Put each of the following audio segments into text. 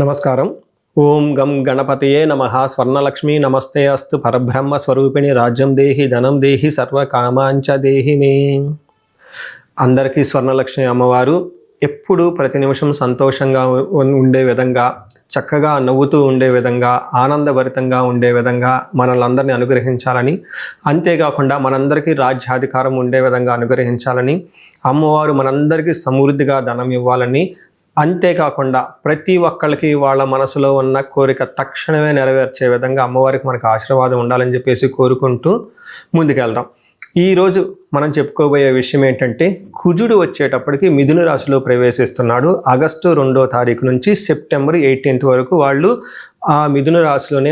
నమస్కారం. ఓం గం గణపతయే నమః. స్వర్ణలక్ష్మి నమస్తే అస్తు. పరబ్రహ్మ స్వరూపిణి రాజ్యం దేహి ధనం దేహి సర్వకామాంచ దేహి మే. అందరికీ స్వర్ణలక్ష్మి అమ్మవారు ఎప్పుడు ప్రతి నిమిషం సంతోషంగా ఉండే విధంగా, చక్కగా నవ్వుతూ ఉండే విధంగా, ఆనందభరితంగా ఉండే విధంగా మనల్ని అనుగ్రహించాలని, అంతేకాకుండా మనందరికీ రాజ్యాధికారం ఉండే విధంగా అనుగ్రహించాలని, అమ్మవారు మనందరికీ సమృద్ధిగా ధనం ఇవ్వాలని, అంతేకాకుండా ప్రతి ఒక్కళ్ళకి వాళ్ళ మనసులో ఉన్న కోరిక తక్షణమే నెరవేర్చే విధంగా అమ్మవారికి మనకు ఆశీర్వాదం ఉండాలని చెప్పేసి కోరుకుంటూ ముందుకెళ్దాం. ఈరోజు మనం చెప్పుకోబోయే విషయం ఏంటంటే, కుజుడు వచ్చేటప్పటికి మిథున రాశిలో ప్రవేశిస్తున్నాడు. ఆగస్టు 2వ తారీఖు నుంచి సెప్టెంబర్ 18 వరకు వాళ్ళు ఆ మిథున రాశిలోనే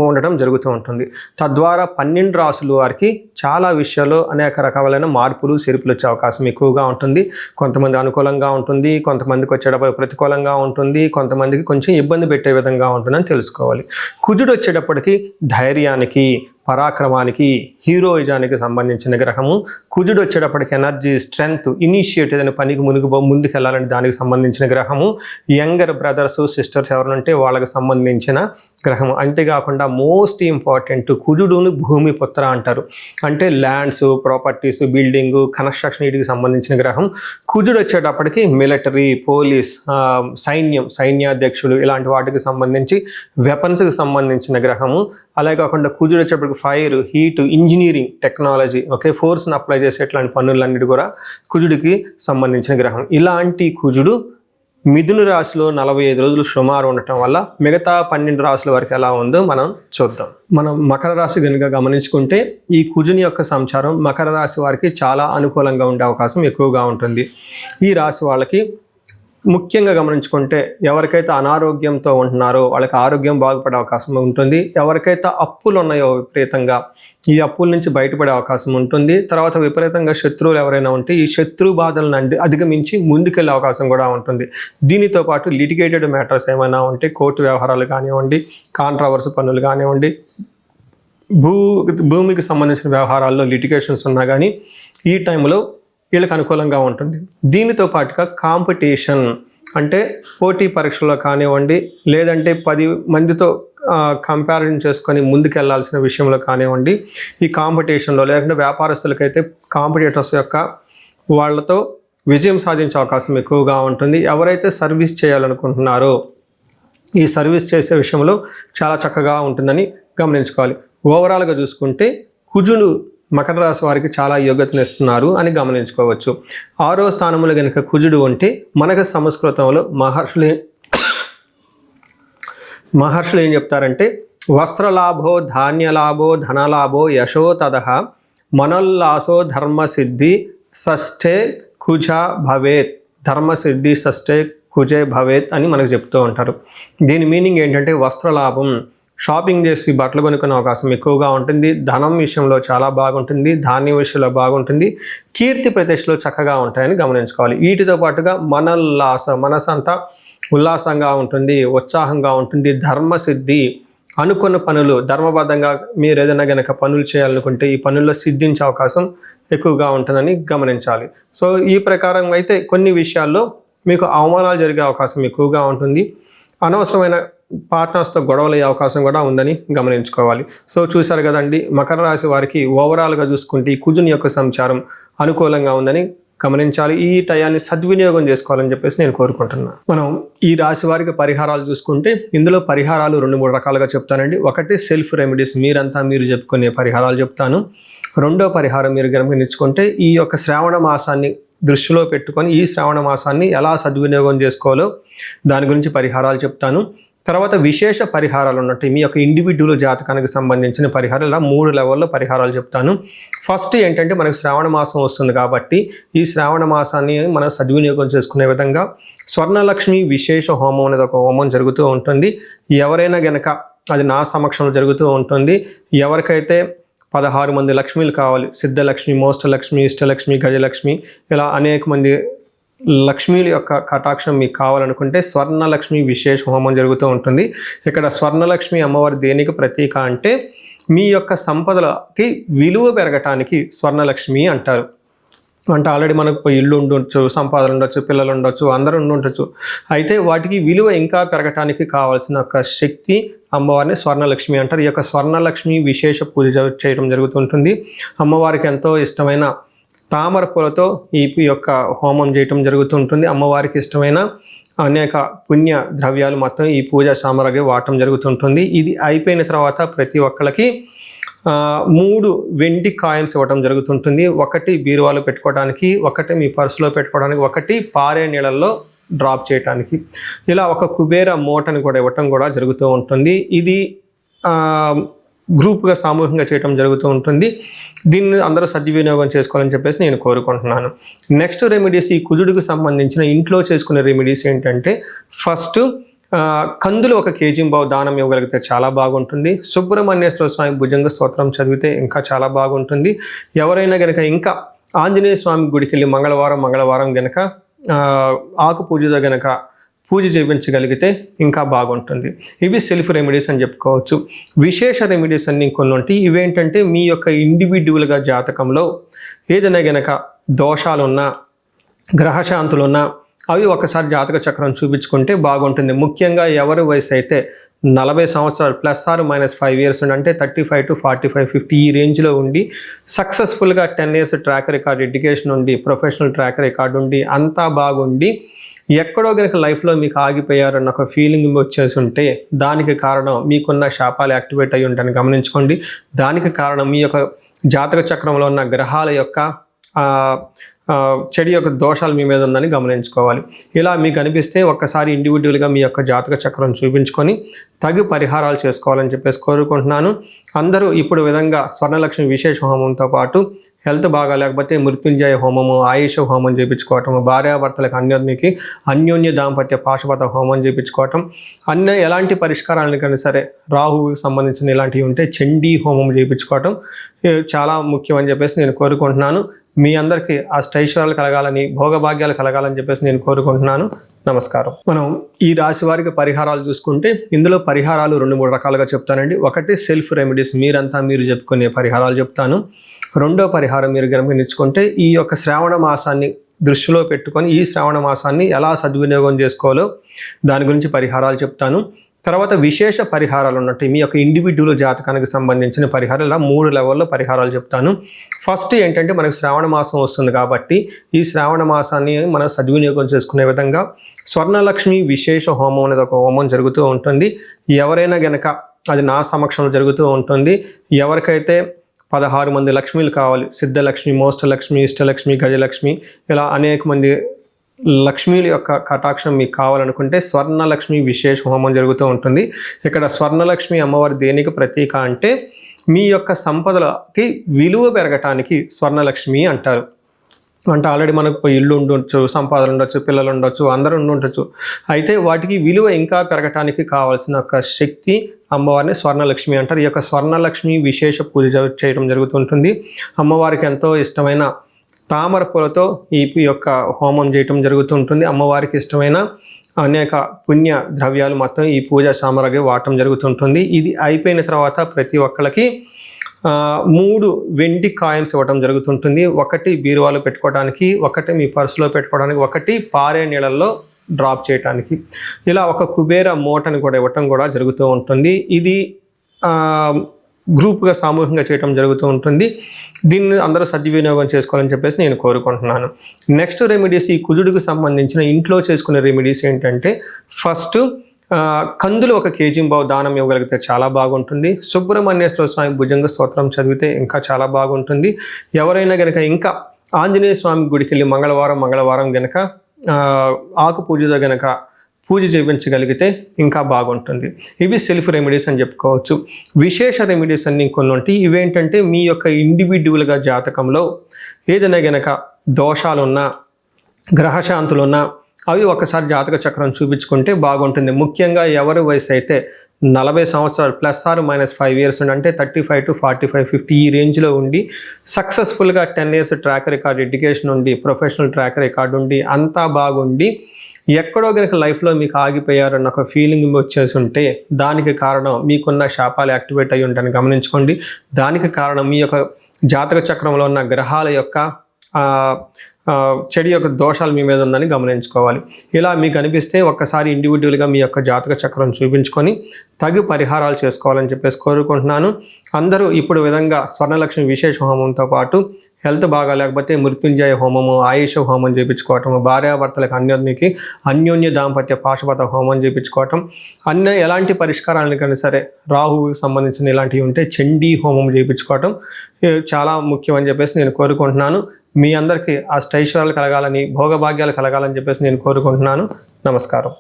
ఉండటం జరుగుతూ ఉంటుంది. తద్వారా 12 రాశుల వారికి చాలా విషయాల్లో అనేక రకాలైన మార్పులు చేర్పులు వచ్చే అవకాశం ఎక్కువగా ఉంటుంది. కొంతమంది అనుకూలంగా ఉంటుంది, కొంతమందికి వచ్చేటప్పుడు ప్రతికూలంగా ఉంటుంది, కొంతమందికి కొంచెం ఇబ్బంది పెట్టే విధంగా ఉంటుందని తెలుసుకోవాలి. కుజుడు వచ్చేటప్పటికి ధైర్యానికి, పరాక్రమానికి, హీరోయిజానికి సంబంధించిన గ్రహము. కుజుడు వచ్చేటప్పటికి ఎనర్జీ, స్ట్రెంగ్త్, ఇనిషియేటివ్ అనే పనికి ముందుకెళ్ళాలని దానికి సంబంధించిన గ్రహము. యంగర్ బ్రదర్స్ సిస్టర్స్ ఎవరంటే వాళ్ళకి సంబంధించిన గ్రహము. అంతేకాకుండా మోస్ట్ ఇంపార్టెంట్, కుజుడును భూమి పుత్ర అంటారు. అంటే ల్యాండ్స్, ప్రాపర్టీస్, బిల్డింగ్, కన్స్ట్రక్షన్ వీటికి సంబంధించిన గ్రహం. కుజుడు వచ్చేటప్పటికి మిలిటరీ, పోలీస్, సైన్యాధ్యక్షులు ఇలాంటి వాటికి సంబంధించి, వెపన్స్కి సంబంధించిన గ్రహము. అలాగే కాకుండా కుజుడు వచ్చేటప్పటికి ఫైర్, హీట్, ఇంజనీరింగ్, టెక్నాలజీ, ఫోర్స్ని అప్లై చేసే ఇట్లాంటి పనులన్నిటి కూడా కుజుడికి సంబంధించిన గ్రహం. ఇలాంటి కుజుడు మిథున రాశిలో 45 రోజులు సుమారు ఉండటం వల్ల మిగతా 12 రాశుల వరకు ఎలా ఉందో మనం చూద్దాం. మనం మకర రాశి కనుక గమనించుకుంటే, ఈ కుజుని యొక్క సంచారం మకర రాశి వారికి చాలా అనుకూలంగా ఉండే అవకాశం ఎక్కువగా ఉంటుంది. ఈ రాశి వాళ్ళకి ముఖ్యంగా గమనించుకుంటే, ఎవరికైతే అనారోగ్యంతో ఉంటున్నారో వాళ్ళకి ఆరోగ్యం బాగుపడే అవకాశం ఉంటుంది. ఎవరికైతే అప్పులు ఉన్నాయో విపరీతంగా, ఈ అప్పుల నుంచి బయటపడే అవకాశం ఉంటుంది. తర్వాత విపరీతంగా శత్రువులు ఎవరైనా ఉంటే ఈ శత్రు బాధలను అధిగమించి ముందుకెళ్ళే అవకాశం కూడా ఉంటుంది. దీనితో పాటు లిటిగేటెడ్ మ్యాటర్స్ ఏమైనా ఉంటే, కోర్టు వ్యవహారాలు కానివ్వండి, కాంట్రవర్సీ పనులు కానివ్వండి, భూమికి సంబంధించిన వ్యవహారాల్లో లిటిగేషన్స్ ఉన్నా కానీ ఈ టైంలో వీళ్ళకి అనుకూలంగా ఉంటుంది. దీనితో పాటుగా కాంపిటీషన్, అంటే పోటీ పరీక్షల్లో కానివ్వండి, లేదంటే 10 మందితో కంపారిజన్ చేసుకొని ముందుకెళ్లాల్సిన విషయంలో కానివ్వండి, ఈ కాంపిటీషన్లో, లేకుంటే వ్యాపారస్తులకైతే కాంపిటీటర్స్ యొక్క వాళ్ళతో విజయం సాధించే అవకాశం ఎక్కువగా ఉంటుంది. ఎవరైతే సర్వీస్ చేయాలనుకుంటున్నారో ఈ సర్వీస్ చేసే విషయంలో చాలా చక్కగా ఉంటుందని గమనించుకోవాలి. ఓవరాల్గా చూసుకుంటే కుజుడు మకర రాశి వారికి చాలా యోగ్యతను ఇస్తున్నారు అని గమనించుకోవచ్చు. 6వ స్థానంలో కనుక కుజుడు ఉంటే మనకు సంస్కృతంలో మహర్షులు ఏం చెప్తారంటే, వస్త్రలాభో, ధాన్యలాభో, ధనలాభో, యశో తదః, మనోల్లాసో, ధర్మసిద్ధి షష్ఠే కుజ భవేత్. ధర్మసిద్ధి షష్ఠే కుజే భవేత్ అని మనకు చెప్తూ ఉంటారు. దీని మీనింగ్ ఏంటంటే, వస్త్రలాభం, షాపింగ్ చేసి బట్టలు కొనుక్కునే అవకాశం ఎక్కువగా ఉంటుంది. ధనం విషయంలో చాలా బాగుంటుంది. ధాన్యం విషయంలో బాగుంటుంది. కీర్తి ప్రతిష్టలు చక్కగా ఉంటాయని గమనించుకోవాలి. వీటితో పాటుగా మనసు అంతా ఉల్లాసంగా ఉంటుంది, ఉత్సాహంగా ఉంటుంది. ధర్మసిద్ధి, అనుకున్న పనులు ధర్మబద్ధంగా మీరు ఏదైనా కనుక పనులు చేయాలనుకుంటే ఈ పనుల్లో సిద్ధించే అవకాశం ఎక్కువగా ఉంటుందని గమనించాలి. సో ఈ ప్రకారం అయితే కొన్ని విషయాల్లో మీకు అవమానాలు జరిగే అవకాశం ఎక్కువగా ఉంటుంది. అనవసరమైన పార్ట్నర్స్తో గొడవలు అయ్యే అవకాశం కూడా ఉందని గమనించుకోవాలి. సో చూశారు కదండి, మకర రాశి వారికి ఓవరాల్గా చూసుకుంటే ఈ కుజుని యొక్క సంచారం అనుకూలంగా ఉందని గమనించాలి. ఈ టయాన్ని సద్వినియోగం చేసుకోవాలని చెప్పేసి నేను కోరుకుంటున్నాను. మనం ఈ రాశి వారికి పరిహారాలు చూసుకుంటే, ఇందులో పరిహారాలు 2-3 రకాలుగా చెప్తానండి. ఒకటి సెల్ఫ్ రెమెడీస్, మీరు చెప్పుకునే పరిహారాలు చెప్తాను. రెండో పరిహారం మీరు గమనించుకుంటే, ఈ యొక్క శ్రావణ మాసాన్ని దృష్టిలో పెట్టుకొని ఈ శ్రావణ మాసాన్ని ఎలా సద్వినియోగం చేసుకోవాలో దాని గురించి పరిహారాలు చెప్తాను. తర్వాత విశేష పరిహారాలు ఉన్నట్టు మీ యొక్క ఇండివిడ్యువల్ జాతకానికి సంబంధించిన పరిహారాలు, ఇలా 3 లెవెల్లో పరిహారాలు చెప్తాను. ఫస్ట్ ఏంటంటే, మనకు శ్రావణ మాసం వస్తుంది కాబట్టి ఈ శ్రావణ మాసాన్ని మనం సద్వినియోగం చేసుకునే విధంగా స్వర్ణలక్ష్మి విశేష హోమం అనేది ఒక హోమం జరుగుతూ ఉంటుంది. ఎవరైనా గనక అది నా సమక్షంలో జరుగుతూ ఉంటుంది. ఎవరికైతే 16 మంది లక్ష్మీలు కావాలి, సిద్ధలక్ష్మి, మోష్టలక్ష్మి, ఇష్టలక్ష్మి, గజలక్ష్మి, ఇలా అనేక మంది లక్ష్మీల యొక్క కటాక్షం మీకు కావాలనుకుంటే స్వర్ణలక్ష్మి విశేష హోమం జరుగుతూ ఉంటుంది. ఇక్కడ స్వర్ణలక్ష్మి అమ్మవారి దేనికి ప్రతీక అంటే, మీ యొక్క సంపదలకి విలువ పెరగటానికి స్వర్ణలక్ష్మి అంటారు. అంటే ఆల్రెడీ మనకు ఇల్లు ఉండొచ్చు, సంపాదన ఉండొచ్చు, పిల్లలు ఉండొచ్చు, అందరూ ఉండొచ్చు. అయితే వాటికి విలువ ఇంకా పెరగటానికి కావాల్సిన ఒక శక్తి అమ్మవారిని స్వర్ణలక్ష్మి అంటారు. ఈ యొక్క స్వర్ణలక్ష్మి విశేష పూజ చేయడం జరుగుతుంటుంది. అమ్మవారికి ఎంతో ఇష్టమైన తామర పూలతో ఈ యొక్క హోమం చేయటం జరుగుతుంటుంది. అమ్మవారికి ఇష్టమైన అనేక పుణ్య ద్రవ్యాలు మొత్తం ఈ పూజ సామగ్రి వాడటం జరుగుతుంటుంది. ఇది అయిపోయిన తర్వాత ప్రతి ఒక్కరికి 3 వెండి కాయిన్స్ ఇవ్వడం జరుగుతుంటుంది. ఒకటి బీరువాలో పెట్టుకోవడానికి, ఒకటి మీ పర్సులో పెట్టుకోవడానికి, ఒకటి పారే నీళ్ళల్లో డ్రాప్ చేయడానికి, ఇలా ఒక కుబేర మూటని కూడా ఇవ్వటం కూడా జరుగుతూ ఉంటుంది. ఇది గ్రూప్గా సామూహికంగా చేయడం జరుగుతూ ఉంటుంది. దీన్ని అందరూ సద్వినియోగం చేసుకోవాలని చెప్పేసి నేను కోరుకుంటున్నాను. నెక్స్ట్ రెమెడీస్, ఈ కుజుడికి సంబంధించిన ఇంట్లో చేసుకునే రెమెడీస్ ఏంటంటే, ఫస్ట్ కందులు 1 kg దానం ఇవ్వగలిగితే చాలా బాగుంటుంది. సుబ్రహ్మణ్యేశ్వర స్వామి భుజంగ స్తోత్రం చదివితే ఇంకా చాలా బాగుంటుంది. ఎవరైనా గనక ఇంకా ఆంజనేయ స్వామి గుడికి వెళ్ళి మంగళవారం గనక ఆకు పూజతో గనక పూజ చేయించగలిగితే ఇంకా బాగుంటుంది. ఇవి సెల్ఫ్ రెమెడీస్ అని చెప్పుకోవచ్చు. విశేష రెమెడీస్ అన్ని కొన్ని ఉంటాయి. ఇవేంటంటే మీ యొక్క ఇండివిడ్యువల్గా జాతకంలో ఏదైనా గనక దోషాలున్నా, గ్రహశాంతులున్నా అవి ఒకసారి జాతక చక్రం చూపించుకుంటే బాగుంటుంది. ముఖ్యంగా ఎవరి వయసు అయితే 40 సంవత్సరాలు +or-5 years అంటే 35 to 45, 50 ఈ రేంజ్లో ఉండి సక్సెస్ఫుల్గా 10 years ట్రాక్ రికార్డ్, ఎడ్యుకేషన్ ఉండి, ప్రొఫెషనల్ ట్రాక్ రికార్డ్ ఉండి, అంతా బాగుండి ఎక్కడో కనుక లైఫ్లో మీకు ఆగిపోయారన్న ఒక ఫీలింగ్ వచ్చేసి ఉంటే దానికి కారణం మీకున్న శాపాలు యాక్టివేట్ అయ్యి ఉంటాయని గమనించుకోండి. దానికి కారణం మీ యొక్క జాతక చక్రంలో ఉన్న గ్రహాల యొక్క చెడు యొక్క దోషాలు మీ మీద ఉందని గమనించుకోవాలి. ఇలా మీకు అనిపిస్తే ఒక్కసారి ఇండివిజువల్గా మీ యొక్క జాతక చక్రం చూపించుకొని తగు పరిహారాలు చేసుకోవాలని చెప్పేసి కోరుకుంటున్నాను. అందరూ ఇప్పుడు విధంగా స్వర్ణలక్ష్మి విశేష హోమంతో పాటు హెల్త్ బాగా లేకపోతే మృత్యుంజయ హోమము, ఆయుష హోమం చేయించుకోవటం, భార్యాభర్తలకు అన్యోన్య దాంపత్య పాశుపత హోమం చేయించుకోవటం, ఎలాంటి పరిష్కారాలకైనా సరే రాహువుకి సంబంధించిన ఇలాంటివి ఉంటే చండీ హోమం చేయించుకోవటం చాలా ముఖ్యం అని చెప్పేసి నేను కోరుకుంటున్నాను. మీ అందరికీ అష్టైశ్వర్యాలు కలగాలని, భోగభాగ్యాలు కలగాలని చెప్పేసి నేను కోరుకుంటున్నాను. నమస్కారం. మనం ఈ రాశి వారికి పరిహారాలు చూసుకుంటే ఇందులో పరిహారాలు 2-3 రకాలుగా చెప్తానండి. ఒకటి సెల్ఫ్ రెమెడీస్, మీరు చెప్పుకునే పరిహారాలు చెప్తాను. రెండో పరిహారం మీరు గమనించుకుంటే ఈ యొక్క శ్రావణ మాసాన్ని దృష్టిలో పెట్టుకొని ఈ శ్రావణ మాసాన్ని ఎలా సద్వినియోగం చేసుకోవాలో దాని గురించి పరిహారాలు చెప్తాను. తర్వాత విశేష పరిహారాలు ఉన్నట్టు మీ యొక్క ఇండివిడ్యువల్ జాతకానికి సంబంధించిన పరిహారాలు ఇలా 3 లెవెల్లో పరిహారాలు చెప్తాను. ఫస్ట్ ఏంటంటే మనకు శ్రావణ మాసం వస్తుంది కాబట్టి ఈ శ్రావణ మాసాన్ని మనం సద్వినియోగం చేసుకునే విధంగా స్వర్ణలక్ష్మి విశేష హోమం అనేది ఒక హోమం జరుగుతూ ఉంటుంది. ఎవరైనా గనక అది నా సమక్షంలో జరుగుతూ ఉంటుంది. ఎవరికైతే 16 మంది లక్ష్మీలు కావాలి, సిద్ధలక్ష్మి, మోష్టలక్ష్మి, ఇష్టలక్ష్మి, గజలక్ష్మి, ఇలా అనేక మంది లక్ష్మీల యొక్క కటాక్షం మీకు కావాలనుకుంటే స్వర్ణలక్ష్మి విశేష హోమం జరుగుతూ ఉంటుంది. ఇక్కడ స్వర్ణలక్ష్మి అమ్మవారి దేనికి ప్రతీక అంటే మీ యొక్క సంపదలకి విలువ పెరగటానికి స్వర్ణలక్ష్మి అంటారు. అంటే ఆల్రెడీ మనకు ఇల్లు ఉండొచ్చు, సంపాదన ఉండొచ్చు, పిల్లలు ఉండొచ్చు, అందరూ ఉండొచ్చు. అయితే వాటికి విలువ ఇంకా పెరగటానికి కావాల్సిన ఒక శక్తి అమ్మవారిని స్వర్ణలక్ష్మి అంటారు. ఈ యొక్క స్వర్ణలక్ష్మి విశేష పూజ చేయడం జరుగుతుంటుంది. అమ్మవారికి ఎంతో ఇష్టమైన తామర పూలతో ఈ యొక్క హోమం చేయటం జరుగుతుంటుంది. అమ్మవారికి ఇష్టమైన అనేక పుణ్య ద్రవ్యాలు మొత్తం ఈ పూజ సామగ్రి వాడటం జరుగుతుంటుంది. ఇది అయిపోయిన తర్వాత ప్రతి ఒక్కరికి 3 వెండి కాయిన్స్ ఇవ్వడం జరుగుతుంటుంది. ఒకటి బీరువాలో పెట్టుకోవడానికి, ఒకటి మీ పర్సులో పెట్టుకోవడానికి, ఒకటి పారే నీళ్ళల్లో డ్రాప్ చేయడానికి, ఇలా ఒక కుబేర మూటని కూడా ఇవ్వటం కూడా జరుగుతూ ఉంటుంది. ఇది గ్రూప్గా సామూహికంగా చేయడం జరుగుతూ ఉంటుంది. దీన్ని అందరూ సద్వినియోగం చేసుకోవాలని చెప్పేసి నేను కోరుకుంటున్నాను. నెక్స్ట్ రెమెడీస్, ఈ కుజుడికి సంబంధించిన ఇంట్లో చేసుకునే రెమెడీస్ ఏంటంటే, ఫస్ట్ కందులు 1 kg దానం ఇవ్వగలిగితే చాలా బాగుంటుంది. సుబ్రహ్మణ్యేశ్వర స్వామి భుజంగ స్తోత్రం చదివితే ఇంకా చాలా బాగుంటుంది. ఎవరైనా గనక ఇంకా ఆంజనేయ స్వామి గుడికి వెళ్ళి మంగళవారం గనక ఆకు పూజతో గనక పూజ చేయించగలిగితే ఇంకా బాగుంటుంది. ఇవి సెల్ఫ్ రెమెడీస్ అని చెప్పుకోవచ్చు. విశేష రెమెడీస్ అన్ని కొన్ని ఉంటాయి. ఇవేంటంటే మీ యొక్క ఇండివిడ్యువల్గా జాతకంలో ఏదైనా గనక దోషాలున్నా, గ్రహశాంతులున్నా అవి ఒకసారి జాతక చక్రం చూపించుకుంటే బాగుంటుంది. ముఖ్యంగా ఎవరి వయసు అయితే 40 సంవత్సరాలు +or-5 years అంటే 35 to 45, 50 ఈ రేంజ్లో ఉండి సక్సెస్ఫుల్గా 10 years ట్రాక్ రికార్డ్, ఎడ్యుకేషన్ ఉండి, ప్రొఫెషనల్ ట్రాక్ రికార్డ్ ఉండి, అంతా బాగుండి ఎక్కడో కనుక లైఫ్లో మీకు ఆగిపోయారన్న ఒక ఫీలింగ్ వచ్చేసి ఉంటే దానికి కారణం మీకున్న శాపాలు యాక్టివేట్ అయ్యి ఉంటాయని గమనించుకోండి. దానికి కారణం మీ యొక్క జాతక చక్రంలో ఉన్న గ్రహాల యొక్క చెడు యొక్క దోషాలు మీ మీద ఉందని గమనించుకోవాలి. ఇలా మీకు అనిపిస్తే ఒక్కసారి ఇండివిజువల్గా మీ యొక్క జాతక చక్రం చూపించుకొని తగు పరిహారాలు చేసుకోవాలని చెప్పేసి కోరుకుంటున్నాను. అందరూ ఇప్పుడు విధంగా స్వర్ణలక్ష్మి విశేష హోమంతో పాటు హెల్త్ బాగా లేకపోతే మృత్యుంజయ హోమము, ఆయుష హోమం చేయించుకోవటం, భార్యాభర్తలకు అన్యోన్య దాంపత్య పాశుపత హోమం చేయించుకోవటం, ఎలాంటి పరిష్కారాలకైనా సరే రాహువుకి సంబంధించిన ఇలాంటివి ఉంటే చండీ హోమం చేయించుకోవటం చాలా ముఖ్యం అని చెప్పేసి నేను కోరుకుంటున్నాను. మీ అందరికీ అష్టైశ్వర్యాలు కలగాలని, భోగభాగ్యాలు కలగాలని చెప్పేసి నేను కోరుకుంటున్నాను. నమస్కారం.